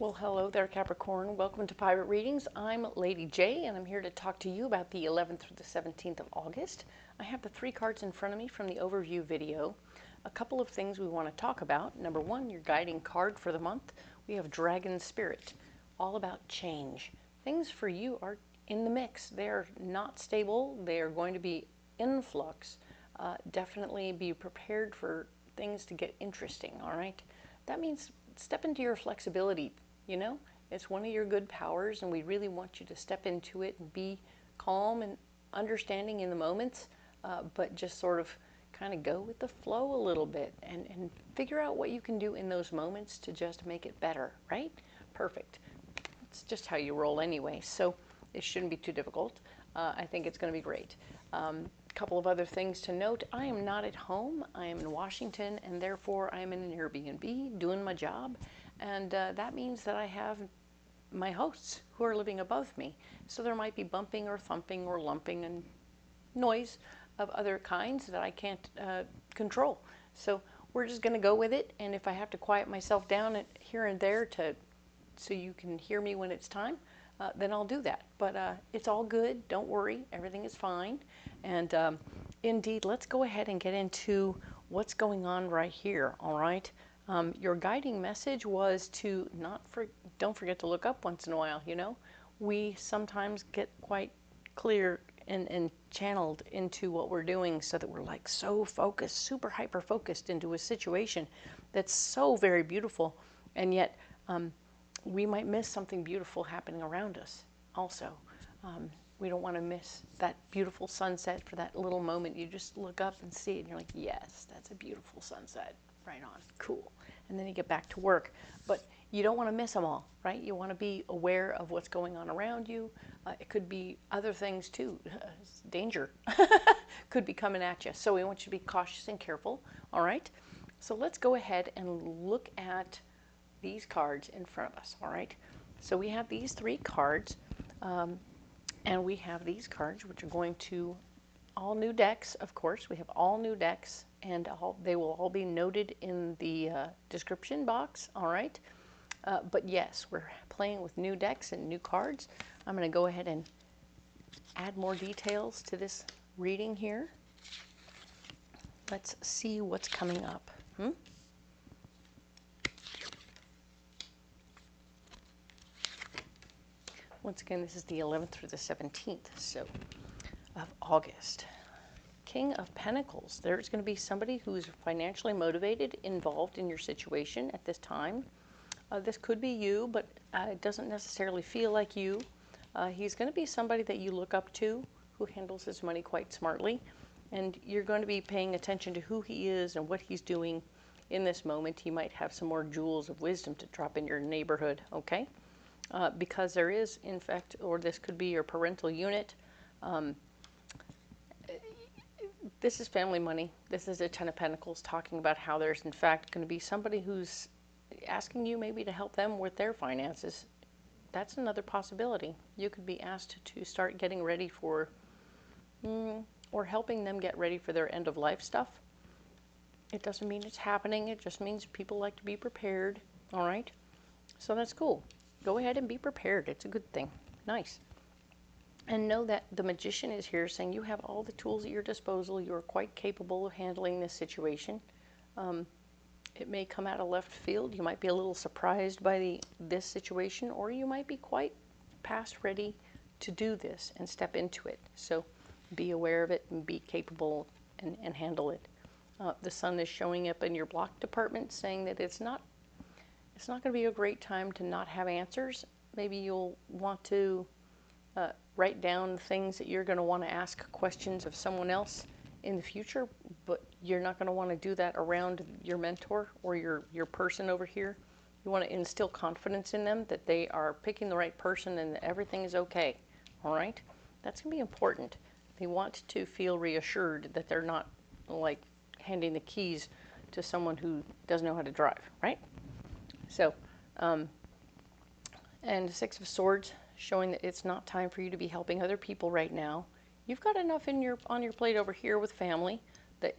Well, hello there, Capricorn. Welcome to Pirate Readings. I'm Lady J, and I'm here to talk to you about the 11th through the 17th of August. I have the 3 cards in front of me from the overview video. A couple of things we want to talk about. Number 1, your guiding card for the month. We have Dragon Spirit, all about change. Things for you are in the mix. They're not stable. They are going to be in flux. Definitely be prepared for things to get interesting, all right? That means step into your flexibility. You know, it's one of your good powers, and we really want you to step into it and be calm and understanding in the moments, but just sort of kind of go with the flow a little bit and figure out what you can do in those moments to just make it better, right? Perfect. It's just how you roll anyway, so it shouldn't be too difficult. I think it's going to be great. Couple of other things to note. I am not at home. I am in Washington, and therefore I am in an Airbnb doing my job. And that means that I have my hosts who are living above me. So there might be bumping or thumping or lumping and noise of other kinds that I can't control. So we're just going to go with it. And if I have to quiet myself down here and there so you can hear me when it's time, then I'll do that. But it's all good. Don't worry. Everything is fine. And indeed, let's go ahead and get into what's going on right here, all right? Your guiding message was to don't forget to look up once in a while, you know? We sometimes get quite clear and channeled into what we're doing so that we're like so focused, super hyper focused into a situation that's so very beautiful, and yet we might miss something beautiful happening around us also. We don't want to miss that beautiful sunset for that little moment. You just look up and see it, and you're like, yes, that's a beautiful sunset. Right on. Cool. And then you get back to work. But you don't want to miss them all, right? You want to be aware of what's going on around you. It could be other things too. Danger could be coming at you. So we want you to be cautious and careful, all right? So let's go ahead and look at these cards in front of us, all right? So we have these 3 cards, and we have these cards, which are going to all new decks, of course. We have all new decks, and they will all be noted in the description box, all right? But yes, we're playing with new decks and new cards. I'm going to go ahead and add more details to this reading here. Let's see what's coming up. Once again, this is the 11th through the 17th of August. King of Pentacles. There's going to be somebody who's financially motivated, involved in your situation at this time. This could be you, but it doesn't necessarily feel like you. He's going to be somebody that you look up to, who handles his money quite smartly. And you're going to be paying attention to who he is and what he's doing in this moment. He might have some more jewels of wisdom to drop in your neighborhood, okay? Because there is, in fact, or this could be your parental unit. This is family money. This is a 10 of Pentacles talking about how there's, in fact, going to be somebody who's asking you maybe to help them with their finances. That's another possibility. You could be asked to start getting ready for, or helping them get ready for their end-of-life stuff. It doesn't mean it's happening. It just means people like to be prepared, all right? So that's cool. Go ahead and be prepared. It's a good thing. Nice. And know that the Magician is here saying you have all the tools at your disposal. You are quite capable of handling this situation. It may come out of left field. You might be a little surprised by this situation, or you might be quite past ready to do this and step into it. So be aware of it and be capable and handle it. The Sun is showing up in your block department saying that it's not going to be a great time to not have answers. Maybe you'll want to write down things that you're going to want to ask questions of someone else in the future, but you're not going to want to do that around your mentor or your person over here. You want to instill confidence in them that they are picking the right person and that everything is okay, all right? That's going to be important. They want to feel reassured that they're not like handing the keys to someone who doesn't know how to drive, right? So, and the 6 of Swords, showing that it's not time for you to be helping other people right now. You've got enough on your plate over here with family that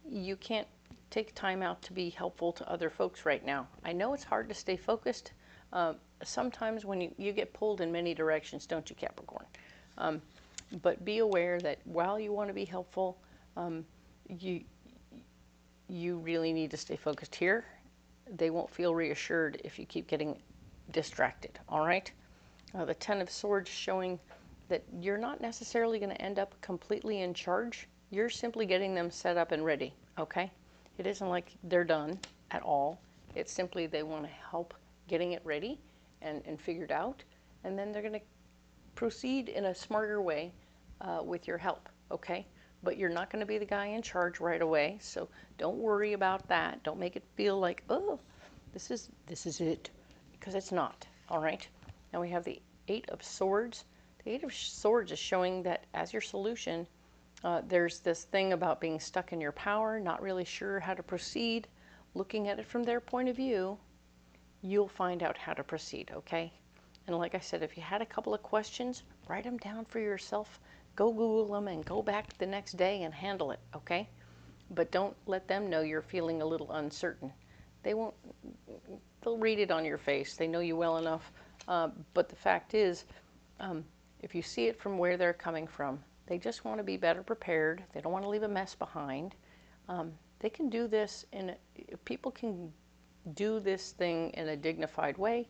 you can't take time out to be helpful to other folks right now. I know it's hard to stay focused, Sometimes when you get pulled in many directions, don't you, Capricorn? But be aware that while you want to be helpful, you really need to stay focused here. They won't feel reassured if you keep getting distracted, all right? The Ten of Swords showing that you're not necessarily going to end up completely in charge. You're simply getting them set up and ready, okay? It isn't like they're done at all. It's simply they want to help getting it ready and figured out, and then they're going to proceed in a smarter way with your help, okay? But you're not going to be the guy in charge right away, so don't worry about that. Don't make it feel like, oh, this is it, because it's not, all right? Now we have the Eight of Swords. The Eight of Swords is showing that as your solution, there's this thing about being stuck in your power, not really sure how to proceed. Looking at it from their point of view, you'll find out how to proceed, okay? And like I said, if you had a couple of questions, write them down for yourself. Go Google them and go back the next day and handle it, okay? But don't let them know you're feeling a little uncertain. They won't, they'll read it on your face. They know you well enough. But the fact is, if you see it from where they're coming from, they just want to be better prepared. They don't want to leave a mess behind. They can do this people can do this thing in a dignified way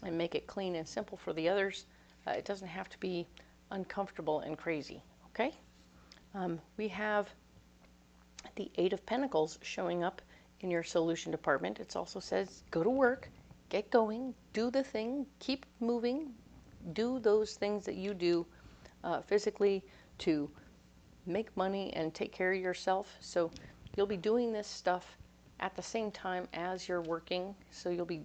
and make it clean and simple for the others. It doesn't have to be uncomfortable and crazy, okay? We have the Eight of Pentacles showing up in your solution department. It also says go to work, get going, do the thing, keep moving, do those things that you do physically to make money and take care of yourself. So you'll be doing this stuff at the same time as you're working. So you'll be,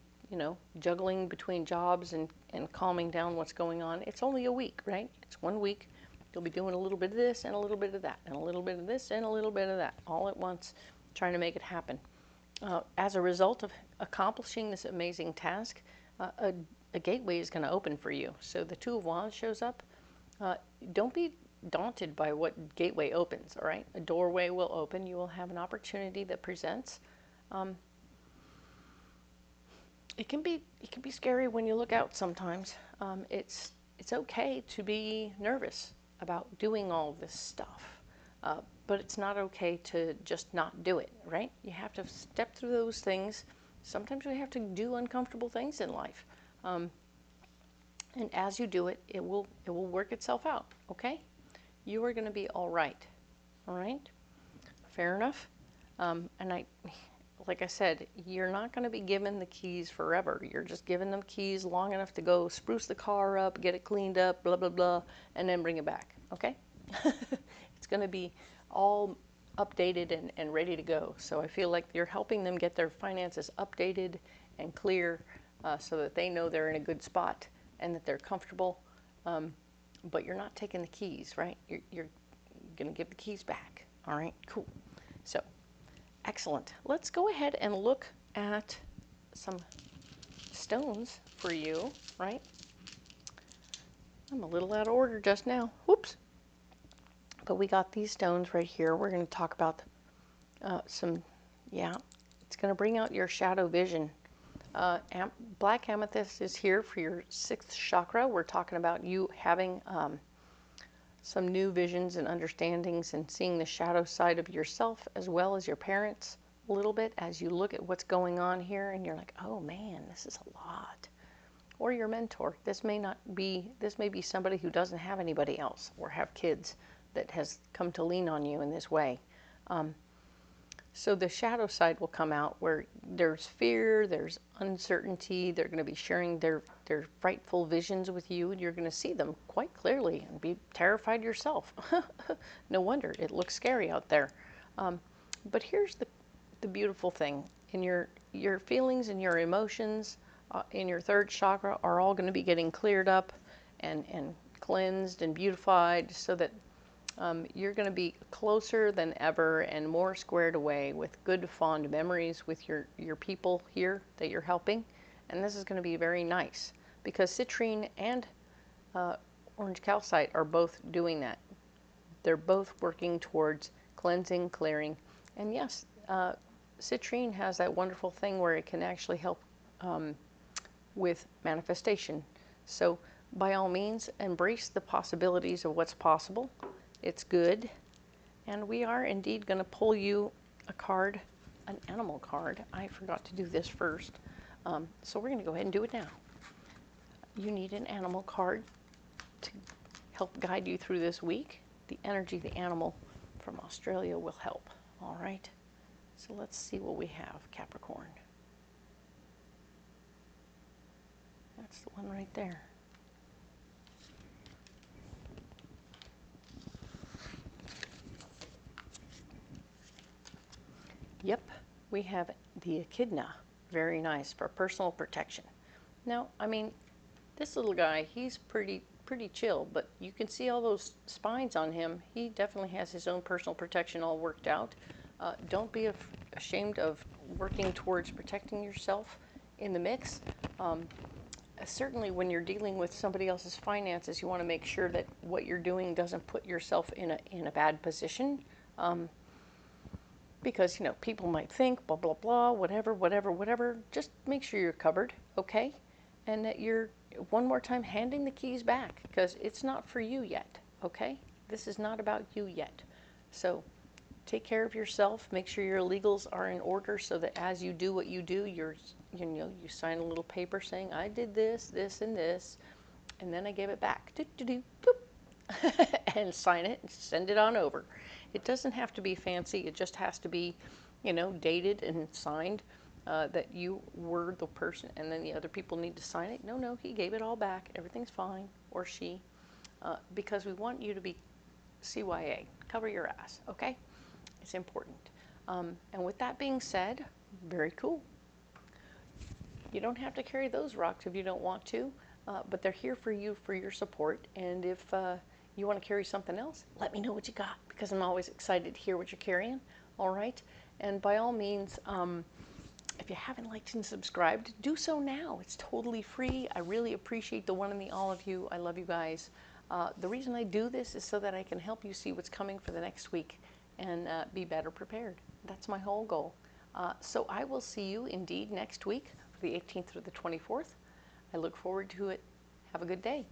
juggling between jobs and calming down what's going on. It's only a week, right? It's 1 week. You'll be doing a little bit of this and a little bit of that and a little bit of this and a little bit of that all at once, trying to make it happen. As a result of accomplishing this amazing task, a gateway is going to open for you. So the Two of Wands shows up. Don't be daunted by what gateway opens, all right? A doorway will open. You will have an opportunity that presents. It can be scary when you look out sometimes. It's okay to be nervous about doing all this stuff, but it's not okay to just not do it, right? You have to step through those things. Sometimes we have to do uncomfortable things in life, and as you do it, it will work itself out. Okay, you are going to be all right. All right, fair enough. And like I said, you're not going to be given the keys forever. You're just giving them keys long enough to go spruce the car up, get it cleaned up, blah, blah, blah, and then bring it back, okay? It's going to be all updated and ready to go. So I feel like you're helping them get their finances updated and clear so that they know they're in a good spot and that they're comfortable. But you're not taking the keys, right? You're going to give the keys back. All right, cool. So excellent. Let's go ahead and look at some stones for you, right? I'm a little out of order just now. Whoops. But we got these stones right here. We're going to talk about it's going to bring out your shadow vision. Black amethyst is here for your 6th chakra. We're talking about you having some new visions and understandings and seeing the shadow side of yourself as well as your parents a little bit as you look at what's going on here and you're like, oh man, this is a lot. Or your mentor. This may be somebody who doesn't have anybody else or have kids that has come to lean on you in this way. So the shadow side will come out where there's fear, there's uncertainty. They're going to be sharing their frightful visions with you, and you're going to see them quite clearly and be terrified yourself. No wonder it looks scary out there. But here's the beautiful thing: in your feelings and your emotions in your 3rd chakra are all going to be getting cleared up and cleansed and beautified, so that you're going to be closer than ever and more squared away with good, fond memories with your people here that you're helping. And this is going to be very nice because citrine and orange calcite are both doing that. They're both working towards cleansing, clearing. And yes, citrine has that wonderful thing where it can actually help with manifestation. So by all means, embrace the possibilities of what's possible. It's good. And we are indeed going to pull you a card, an animal card. I forgot to do this first. So we're going to go ahead and do it now. You need an animal card to help guide you through this week. The energy of the animal from Australia will help. All right. So let's see what we have, Capricorn. That's the one right there. Yep, we have the echidna. Very nice for personal protection. Now, I mean, this little guy, he's pretty chill, but you can see all those spines on him. He definitely has his own personal protection all worked out. Don't be ashamed of working towards protecting yourself in the mix. Certainly when you're dealing with somebody else's finances, you want to make sure that what you're doing doesn't put yourself in a bad position. Because, you know, people might think, blah, blah, blah, whatever. Just make sure you're covered, okay? And that you're, one more time, handing the keys back, because it's not for you yet, okay? This is not about you yet. So take care of yourself. Make sure your legals are in order so that as you do what you do, you sign a little paper saying, I did this, this, and this, and then I gave it back. Boop. And sign it and send it on over. It doesn't have to be fancy. It just has to be, you know, dated and signed that you were the person, and then the other people need to sign it. No, he gave it all back. Everything's fine, or she, because we want you to be CYA. Cover your ass, okay? It's important. And with that being said, very cool. You don't have to carry those rocks if you don't want to, but they're here for you for your support. And if you want to carry something else, let me know what you got, because I'm always excited to hear what you're carrying. All right? And by all means, if you haven't liked and subscribed, do so now. It's totally free. I really appreciate the one and the all of you. I love you guys. The reason I do this is so that I can help you see what's coming for the next week and be better prepared. That's my whole goal. So I will see you indeed next week, for the 18th through the 24th. I look forward to it. Have a good day.